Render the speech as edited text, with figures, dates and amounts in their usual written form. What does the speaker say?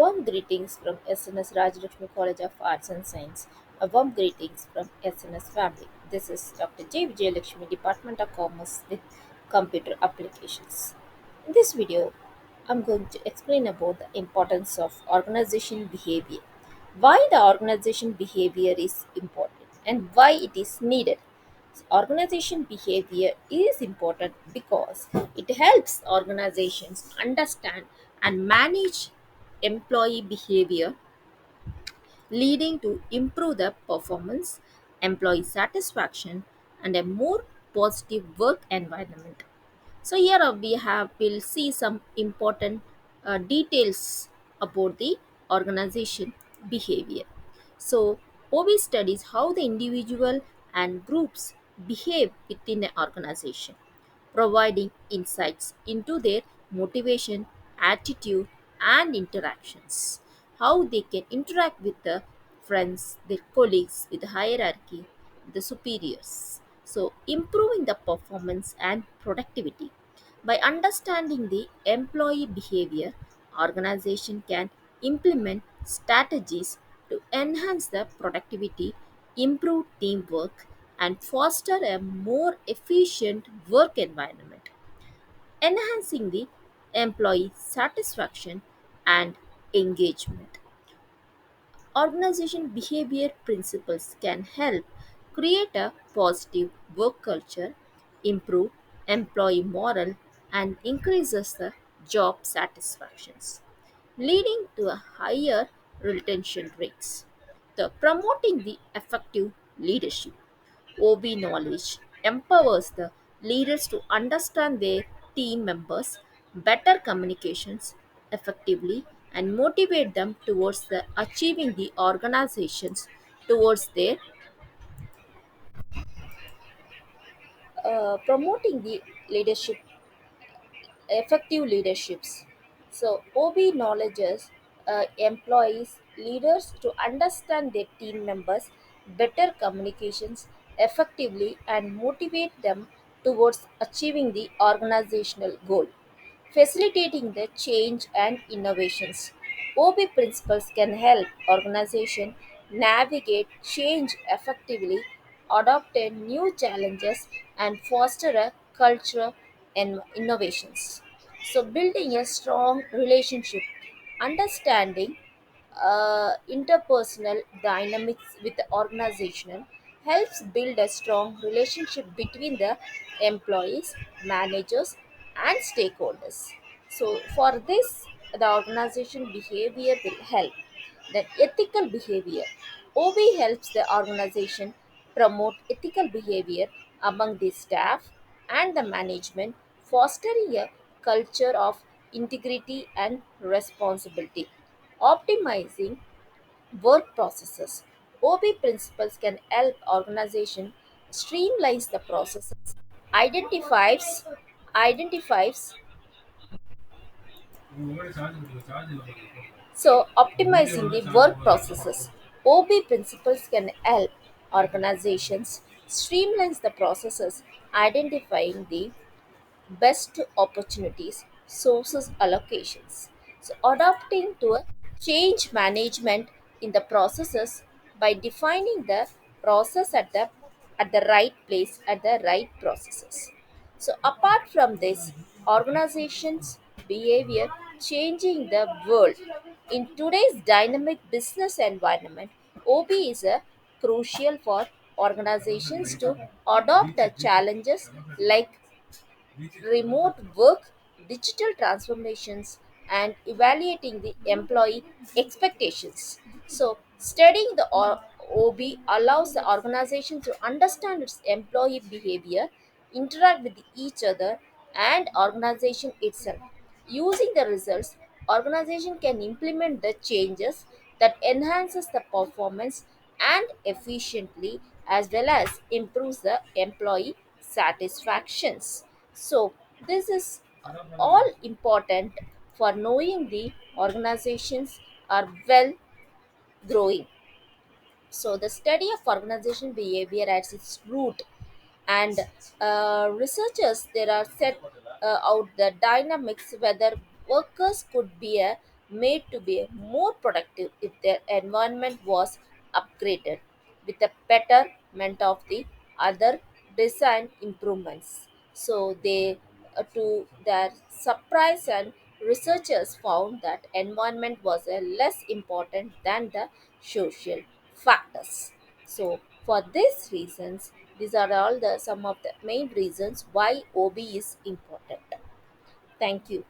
warm greetings from SNS Rajalakshmi College of Arts and Science. A warm greetings from SNS family. This is Dr. J. Vijayalakshmi, Department of Commerce with Computer Applications. In this video, I'm going to explain about the importance of organization behavior, why the organization behavior is important, and why it is needed. Organization behavior is important because it helps organizations understand and manage employee behavior, leading to improve the performance, employee satisfaction, and a more positive work environment. So here we'll see some important details about the organization behavior. So OB studies how the individual and groups behave within an organization, providing insights into their motivation, attitude, and interactions. How they can interact with the friends, their colleagues, with the hierarchy, the superiors. So, improving the performance and productivity. By understanding the employee behavior, organization can implement strategies to enhance the productivity, improve teamwork, and foster a more efficient work environment, enhancing the employee satisfaction and engagement. Organization behavior principles can help create a positive work culture, improve employee morale, and increases the job satisfactions, leading to a higher retention rates. The promoting the effective leadership. OB knowledge empowers the leaders to understand their team members, better communications effectively, and motivate them towards the achieving the organizations towards their promoting the leadership effective leaderships. So, OB knowledges employees leaders to understand their team members, better communications effectively, and motivate them towards achieving the organizational goal, facilitating the change and innovations. OB principles can help organization navigate change effectively, adopt a new challenges, and foster a culture and innovations. So, building a strong relationship, understanding interpersonal dynamics with the organization helps build a strong relationship between the employees, managers, and stakeholders. So, for this, the organization behavior will help. Then, ethical behavior. OB helps the organization promote ethical behavior among the staff and the management, fostering a culture of integrity and responsibility. Optimizing work processes. OB principles can help organization streamlines the processes, identifies identifies so optimizing the work processes. OB principles can help organizations streamlines the processes, identifying the best opportunities, sources allocations. So, adapting to a change management in the processes by defining the process at the right place at the right processes. So, apart from this, organizations' behavior changing the world. In today's dynamic business environment, OB is a crucial for organizations to adopt the challenges like remote work, digital transformations, and evaluating the employee expectations. So, studying the OB allows the organization to understand its employee behavior, interact with each other, and organization itself. Using the results, organization can implement the changes that enhances the performance and efficiently as well as improves the employee satisfactions. So this is all important for knowing the organizations are well growing. So the study of organization behavior at its root, and researchers there are set out the dynamics whether workers could be a made to be more productive if their environment was upgraded with a betterment of the other design improvements. So they to their surprise and researchers found that environment was less important than the social factors. So for these reasons, these are all the some of the main reasons why OB is important. Thank you.